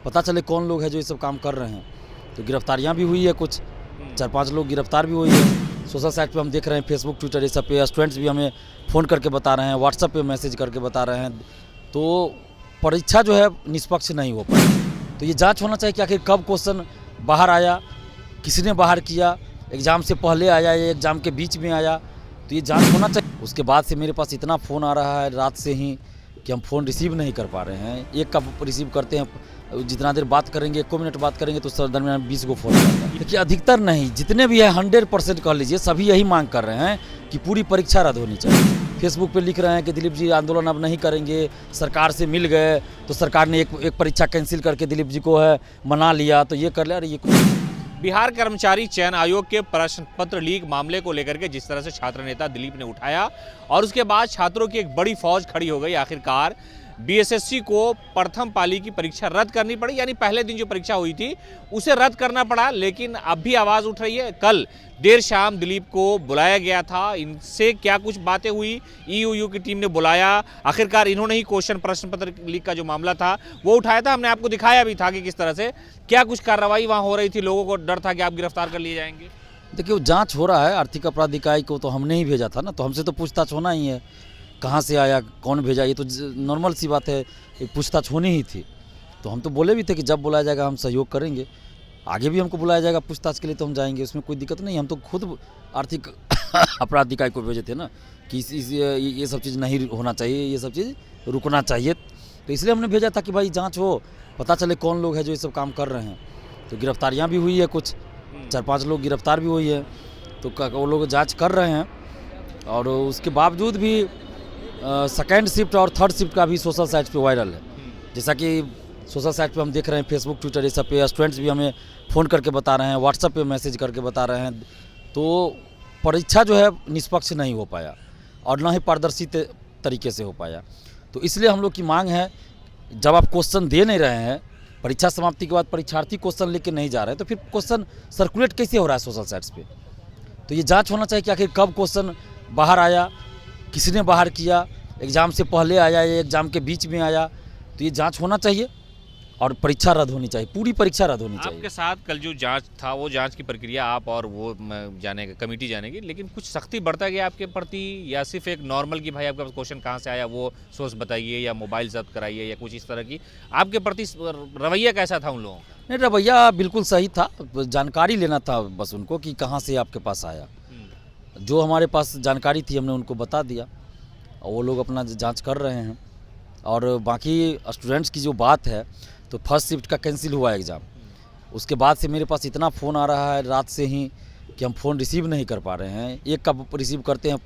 पता चले कौन लोग हैं जो ये सब काम कर रहे हैं। तो गिरफ्तारियां भी हुई है, कुछ 4-5 लोग गिरफ्तार भी हुई है। सोशल साइट पे हम देख रहे हैं, फेसबुक ट्विटर ये सब पे स्टूडेंट्स भी हमें फ़ोन करके बता रहे हैं, व्हाट्सएप पे मैसेज करके बता रहे हैं। तो परीक्षा जो है निष्पक्ष नहीं हो पाई। तो ये जांच होना चाहिए कि आखिर कब क्वेश्चन बाहर आया, किसने बाहर किया, एग्ज़ाम से पहले आया या एग्ज़ाम के बीच में आया, तो ये जांच होना चाहिए। उसके बाद से मेरे पास इतना फ़ोन आ रहा है रात से ही कि हम फ़ोन रिसीव नहीं कर पा रहे हैं। एक का रिसीव करते हैं, जितना देर बात करेंगे, 1 मिनट बात करेंगे तो सर दरमियान 20 गो फ़ोन आता है। देखिए अधिकतर नहीं, जितने भी हैं 100% कह लीजिए, सभी यही मांग कर रहे हैं कि पूरी परीक्षा रद्द होनी चाहिए। फेसबुक पे लिख रहे हैं कि दिलीप जी आंदोलन अब नहीं करेंगे, सरकार से मिल गए तो सरकार ने एक परीक्षा कैंसिल करके दिलीप जी को है मना लिया, तो ये कर लिया। अरे ये बिहार कर्मचारी चयन आयोग के प्रश्न पत्र लीक मामले को लेकर के जिस तरह से छात्र नेता दिलीप ने उठाया और उसके बाद छात्रों की एक बड़ी फौज खड़ी हो गई। आखिरकार बीएसएससी को प्रथम पाली की परीक्षा रद्द करनी पड़ी, यानी पहले दिन जो परीक्षा हुई थी उसे रद्द करना पड़ा। लेकिन अब भी आवाज उठ रही है। कल देर शाम दिलीप को बुलाया गया था, इनसे क्या कुछ बातें हुई, ईयूयू की टीम ने बुलाया। आखिरकार इन्होंने ही क्वेश्चन प्रश्न पत्र लीक का जो मामला था वो उठाया था। हमने आपको दिखाया भी था कि किस तरह से क्या कुछ कार्रवाई वहाँ हो रही थी। लोगों को डर था कि आप गिरफ्तार कर लिए जाएंगे। देखिए वो जांच हो रहा है, आर्थिक अपराध इकाई को तो हमने ही भेजा था ना, तो हमसे तो पूछताछ होना ही है, कहाँ से आया, कौन भेजा, ये तो नॉर्मल सी बात है, एक पूछताछ होनी ही थी। तो हम तो बोले भी थे कि जब बुलाया जाएगा हम सहयोग करेंगे, आगे भी हमको बुलाया जाएगा पूछताछ के लिए तो हम जाएंगे, उसमें कोई दिक्कत नहीं। हम तो खुद आर्थिक अपराध इकाई को भेजे थे ना कि ये सब चीज़ नहीं होना चाहिए, ये सब चीज़ रुकना चाहिए, तो इसलिए हमने भेजा था कि भाई जाँच हो, पता चले कौन लोग हैं जो ये सब काम कर रहे हैं। तो गिरफ्तारियाँ भी हुई है, कुछ 4-5 लोग गिरफ्तार भी हुई है, तो वो लोग जाँच कर रहे हैं। और उसके बावजूद भी सेकेंड शिफ्ट और थर्ड शिफ्ट का भी सोशल साइट पे वायरल है। जैसा कि सोशल साइट पे हम देख रहे हैं, फेसबुक ट्विटर ये सब पे स्टूडेंट्स भी हमें फ़ोन करके बता रहे हैं, व्हाट्सएप पे मैसेज करके बता रहे हैं। तो परीक्षा जो है निष्पक्ष नहीं हो पाया और ना ही पारदर्शी तरीके से हो पाया। तो इसलिए हम लोग की मांग है, जब आप क्वेश्चन दे नहीं रहे हैं, परीक्षा समाप्ति के बाद परीक्षार्थी क्वेश्चन लेके नहीं जा रहे हैं, तो फिर क्वेश्चन सर्कुलेट कैसे हो रहा है सोशल साइट्स पे। तो ये जांच होना चाहिए कि आखिर कब क्वेश्चन बाहर आया, किसने बाहर किया, एग्ज़ाम से पहले आया या एग्ज़ाम के बीच में आया, तो ये जांच होना चाहिए और परीक्षा रद्द होनी चाहिए, पूरी परीक्षा रद्द होनी चाहिए। आपके साथ कल जो जांच था वो जांच की प्रक्रिया आप और वो जानेगा, कमेटी जानेगी, लेकिन कुछ सख्ती बढ़ता गया आपके प्रति या सिर्फ एक नॉर्मल कि भाई आपका क्वेश्चन कहाँ से आया वो सोर्स बताइए या मोबाइल जब्त कराइए या कुछ इस तरह की आपके प्रति रवैया कैसा था उन लोगों का? नहीं, रवैया बिल्कुल सही था, जानकारी लेना था बस उनको कि कहाँ से आपके पास आया। जो हमारे पास जानकारी थी हमने उनको बता दिया और वो लोग अपना जांच कर रहे हैं। और बाकी स्टूडेंट्स की जो बात है, तो फर्स्ट शिफ्ट का कैंसिल हुआ एग्ज़ाम, उसके बाद से मेरे पास इतना फ़ोन आ रहा है रात से ही कि हम फ़ोन रिसीव नहीं कर पा रहे हैं। एक का रिसीव करते हैं,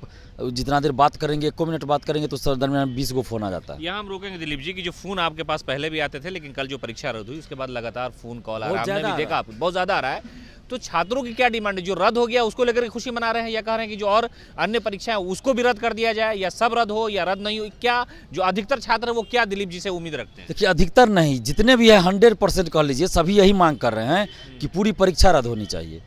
जितना देर बात करेंगे, 1 मिनट बात करेंगे तो सर दरमियान 20 गो फ़ोन आ जाता है। यहाँ हम रोकेंगे दिलीप जी कि जो फ़ोन आपके पास पहले भी आते थे, लेकिन कल जो परीक्षा रद्द हुई उसके बाद लगातार फ़ोन कॉल आ रहा है, हमने भी देखा बहुत ज़्यादा आ रहा है। तो छात्रों की क्या डिमांड है? जो रद्द हो गया उसको लेकर खुशी मना रहे हैं या कह रहे हैं कि जो और अन्य परीक्षाएं उसको भी रद्द कर दिया जाए, या सब रद्द हो या रद्द नहीं हो? क्या जो अधिकतर छात्र है वो क्या दिलीप जी से उम्मीद रखते हैं? देखिए अधिकतर नहीं, जितने भी हैं 100% कह लीजिए, सभी यही मांग कर रहे हैं कि पूरी परीक्षा रद्द होनी चाहिए।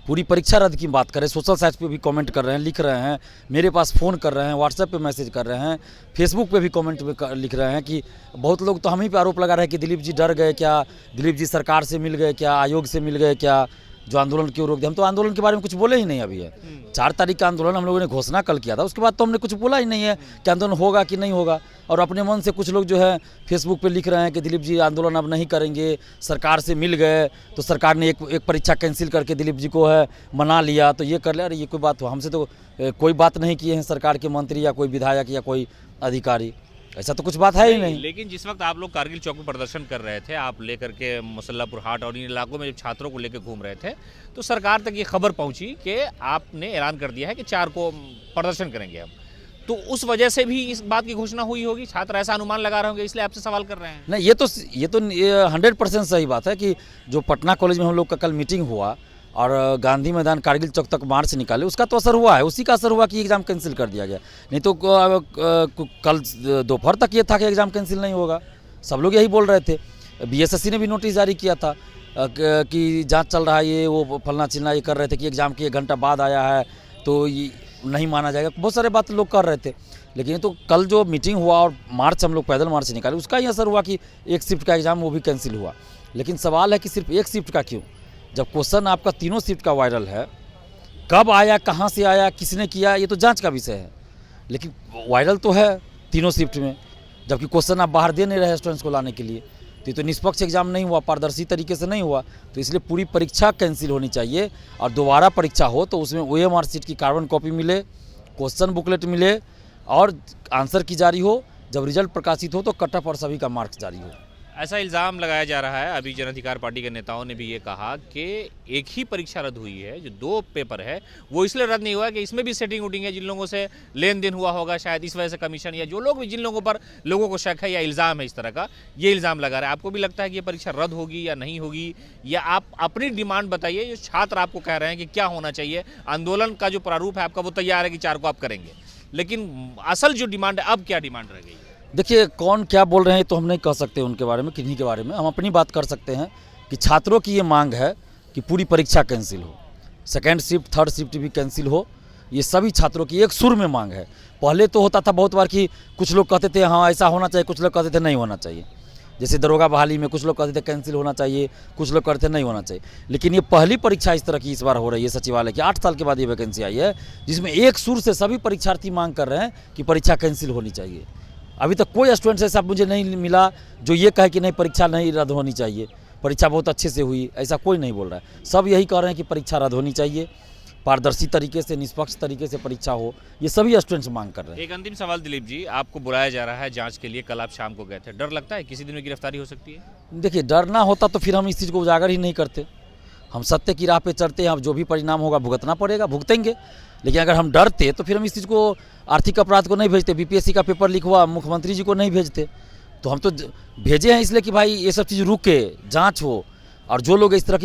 पूरी परीक्षा रद्द की बात करें, सोशल साइट पे भी कमेंट कर रहे हैं, लिख रहे हैं, मेरे पास फ़ोन कर रहे हैं, व्हाट्सएप पे मैसेज कर रहे हैं, फेसबुक पे भी कमेंट में लिख रहे हैं कि बहुत लोग तो हम ही पे आरोप लगा रहे हैं कि दिलीप जी डर गए क्या, दिलीप जी सरकार से मिल गए क्या, आयोग से मिल गए क्या, जो आंदोलन क्यों रोक दिया। हम तो आंदोलन के बारे में कुछ बोले ही नहीं अभी है। 4 तारीख का आंदोलन हम लोगों ने घोषणा कल किया था, उसके बाद तो हमने कुछ बोला ही नहीं है कि आंदोलन होगा कि नहीं होगा। और अपने मन से कुछ लोग जो है फेसबुक पे लिख रहे हैं कि दिलीप जी आंदोलन अब नहीं करेंगे, सरकार से मिल गए तो सरकार ने एक परीक्षा कैंसिल करके दिलीप जी को है मना लिया, तो ये कर लिया। अरे ये कोई बात हो, हमसे तो कोई बात नहीं किए हैं सरकार के मंत्री या कोई विधायक या कोई अधिकारी, ऐसा तो कुछ बात है ही नहीं। लेकिन जिस वक्त आप लोग कारगिल चौक में प्रदर्शन कर रहे थे, आप लेकर के मुसल्लापुर हाट और इन इलाकों में जब छात्रों को लेकर घूम रहे थे, तो सरकार तक ये खबर पहुंची कि आपने ऐलान कर दिया है कि 4 को प्रदर्शन करेंगे हम, तो उस वजह से भी इस बात की घोषणा हुई होगी, छात्र ऐसा अनुमान लगा रहे होंगे, इसलिए आपसे सवाल कर रहे हैं। नहीं, ये तो 100% सही बात है कि जो पटना कॉलेज में हम लोग का कल मीटिंग हुआ और गांधी मैदान कारगिल चौक तक मार्च निकाले, उसका तो असर हुआ है, उसी का असर हुआ कि एग्ज़ाम कैंसिल कर दिया गया। नहीं तो कल दोपहर तक ये था कि एग्ज़ाम कैंसिल नहीं होगा, सब लोग यही बोल रहे थे। बीएसएससी ने भी नोटिस जारी किया था कि जांच चल रहा है, ये वो फलना चिलना ये कर रहे थे कि एग्ज़ाम के 1 घंटा बाद आया है, तो नहीं माना जाएगा, बहुत सारे बात लोग कर रहे थे। लेकिन ये तो कल जो मीटिंग हुआ और मार्च हम लोग पैदल मार्च निकाले, उसका ही असर हुआ कि एक शिफ्ट का एग्ज़ाम वो भी कैंसिल हुआ। लेकिन सवाल है कि सिर्फ एक शिफ्ट का क्यों, जब क्वेश्चन आपका तीनों शिफ्ट का वायरल है, कब आया, कहाँ से आया, किसने किया, ये तो जांच का विषय है। लेकिन वायरल तो है तीनों शिफ्ट में, जबकि क्वेश्चन आप बाहर दे नहीं रहे स्टूडेंट्स को लाने के लिए। तो ये तो निष्पक्ष एग्जाम नहीं हुआ, पारदर्शी तरीके से नहीं हुआ। तो इसलिए पूरी परीक्षा कैंसिल होनी चाहिए और दोबारा परीक्षा हो तो उसमें OMR शीट की कार्बन कॉपी मिले, क्वेश्चन बुकलेट मिले और आंसर की जारी हो। जब रिजल्ट प्रकाशित हो तो कट ऑफ और सभी का मार्क्स जारी हो। ऐसा इल्ज़ाम लगाया जा रहा है, अभी जन अधिकार पार्टी के नेताओं ने भी ये कहा कि एक ही परीक्षा रद्द हुई है, जो 2 पेपर है वो इसलिए रद्द नहीं हुआ कि इसमें भी सेटिंग उटिंग है, जिन लोगों से लेन देन हुआ होगा शायद इस वजह से कमीशन, या जो लोग भी जिन लोगों पर लोगों को शक है या इल्ज़ाम है इस तरह का, ये इल्ज़ाम लगा रहा है। आपको भी लगता है कि ये परीक्षा रद्द होगी या नहीं होगी, या आप अपनी डिमांड बताइए, जो छात्र आपको कह रहे हैं कि क्या होना चाहिए। आंदोलन का जो प्रारूप है आपका वो तैयार है कि 4 को आप करेंगे, लेकिन असल जो डिमांड है, अब क्या डिमांड रह गई है? देखिए, कौन क्या बोल रहे हैं तो हम नहीं कह सकते उनके बारे में, किन्हीं के बारे में। हम अपनी बात कर सकते हैं कि छात्रों की ये मांग है कि पूरी परीक्षा कैंसिल हो, सेकेंड शिफ्ट, थर्ड शिफ्ट भी कैंसिल हो। ये सभी छात्रों की एक सुर में मांग है। पहले तो होता था बहुत बार कि कुछ लोग कहते थे हाँ ऐसा होना चाहिए, कुछ लोग कहते थे नहीं होना चाहिए। जैसे दरोगा बहाली में कुछ लोग कहते थे कैंसिल होना चाहिए, कुछ लोग कहते थे नहीं होना चाहिए। लेकिन ये पहली परीक्षा इस तरह की इस बार हो रही है सचिवालय की, 8 साल के बाद ये वैकेंसी आई है, जिसमें एक सुर से सभी परीक्षार्थी मांग कर रहे हैं कि परीक्षा कैंसिल होनी चाहिए। अभी तक कोई स्टूडेंट ऐसा मुझे नहीं मिला जो ये कहे कि नहीं परीक्षा नहीं रद्द होनी चाहिए, परीक्षा बहुत अच्छे से हुई, ऐसा कोई नहीं बोल रहा है। सब यही कह रहे हैं कि परीक्षा रद्द होनी चाहिए, पारदर्शी तरीके से, निष्पक्ष तरीके से परीक्षा हो, ये सभी स्टूडेंट्स मांग कर रहे हैं। एक अंतिम सवाल दिलीप जी, आपको बुलाया जा रहा है जांच के लिए, कल आप शाम को गए थे, डर लगता है किसी दिन में गिरफ्तारी हो सकती है? देखिए, डर ना होता तो फिर हम इस चीज़ को उजागर ही नहीं करते। हम सत्य की राह पे चलते हैं, अब जो भी परिणाम होगा भुगतना पड़ेगा, भुगतेंगे। लेकिन अगर हम डरते तो फिर हम इस चीज़ को, आर्थिक अपराध को नहीं भेजते, BPSC का पेपर लीक हुआ मुख्यमंत्री जी को नहीं भेजते। तो हम तो भेजे हैं इसलिए कि भाई ये सब चीज़ रुके, जांच हो, और जो लोग इस तरह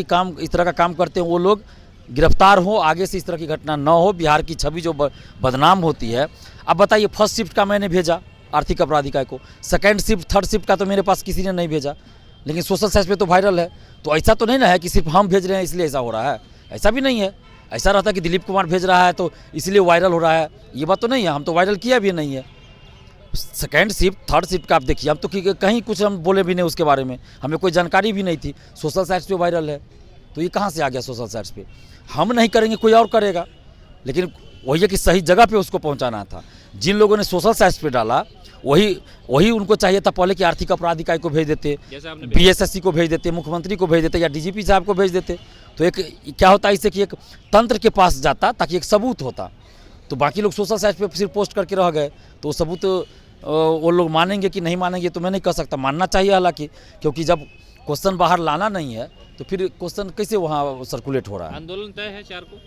का काम करते हैं वो लोग गिरफ्तार हो, आगे से इस तरह की घटना न हो, बिहार की छवि जो बदनाम होती है। अब बताइए, फर्स्ट शिफ्ट का मैंने भेजा आर्थिक अपराध इकाई को, सेकेंड शिफ्ट, थर्ड शिफ्ट का तो मेरे पास किसी ने नहीं भेजा, लेकिन सोशल साइट पे तो वायरल है। तो ऐसा तो नहीं ना है कि सिर्फ हम भेज रहे हैं इसलिए ऐसा हो रहा है, ऐसा भी नहीं है। ऐसा रहता कि दिलीप कुमार भेज रहा है तो इसलिए वायरल हो रहा है, ये बात तो नहीं है। हम तो वायरल किया भी नहीं है। सेकेंड शिफ्ट, थर्ड शिफ्ट का आप देखिए, हम तो कहीं कुछ हम बोले भी नहीं उसके बारे में, हमें कोई जानकारी भी नहीं थी। सोशल साइट्स पे वायरल है, तो ये कहाँ से आ गया सोशल साइट्स पे? हम नहीं करेंगे, कोई और करेगा। लेकिन वही है कि सही जगह पे उसको पहुंचाना था। जिन लोगों ने सोशल साइट्स पे डाला वही उनको चाहिए था पहले कि आर्थिक अपराध इकाई को भेज देते, BSSC को भेज देते, मुख्यमंत्री को भेज देते, या DGP साहब को भेज देते। तो एक क्या होता है इससे कि एक तंत्र के पास जाता, ताकि एक सबूत होता। तो बाकी लोग सोशल साइट पे सिर्फ पोस्ट करके रह गए, तो वो सबूत वो लोग मानेंगे कि नहीं मानेंगे तो मैं नहीं कह सकता। मानना चाहिए हालांकि, क्योंकि जब क्वेश्चन बाहर लाना नहीं है तो फिर क्वेश्चन कैसे वहाँ सर्कुलेट हो रहा है। आंदोलन तय है 4 को?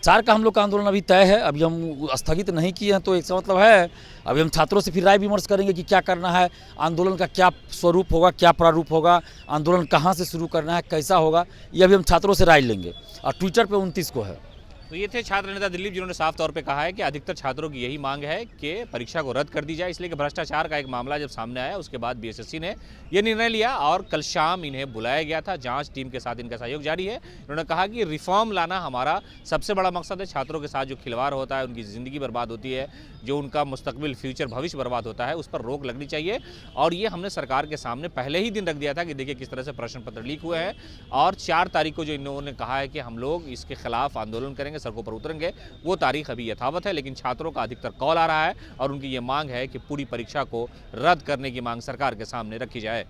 4 का हम लोग का आंदोलन अभी तय है, अभी हम स्थगित नहीं किए हैं। तो इसका मतलब है अभी हम छात्रों से फिर राय विमर्श करेंगे कि क्या करना है, आंदोलन का क्या स्वरूप होगा, क्या प्रारूप होगा, आंदोलन कहाँ से शुरू करना है, कैसा होगा, ये अभी हम छात्रों से राय लेंगे। और ट्विटर पे 29 को है। तो ये थे छात्र नेता दिलीप, जिन्होंने साफ तौर पे कहा है कि अधिकतर छात्रों की यही मांग है कि परीक्षा को रद्द कर दी जाए, इसलिए कि भ्रष्टाचार का एक मामला जब सामने आया उसके बाद BSSC ने यह निर्णय लिया और कल शाम इन्हें बुलाया गया था। जांच टीम के साथ इनका सहयोग जारी है। उन्होंने कहा कि रिफॉर्म लाना हमारा सबसे बड़ा मकसद है। छात्रों के साथ जो खिलवाड़ होता है, उनकी ज़िंदगी बर्बाद होती है, जो उनका मुस्तकबिल फ्यूचर भविष्य बर्बाद होता है, उस पर रोक लगनी चाहिए। और ये हमने सरकार के सामने पहले ही दिन रख दिया था कि देखिए किस तरह से प्रश्न पत्र लीक हुए हैं, और 4 तारीख को जो इन्होंने कहा है कि हम लोग इसके खिलाफ आंदोलन करेंगे, सड़कों पर उतरेंगे, वो तारीख अभी यथावत है। लेकिन छात्रों का अधिकतर कॉल आ रहा है और उनकी ये मांग है कि पूरी परीक्षा को रद्द करने की मांग सरकार के सामने रखी जाए।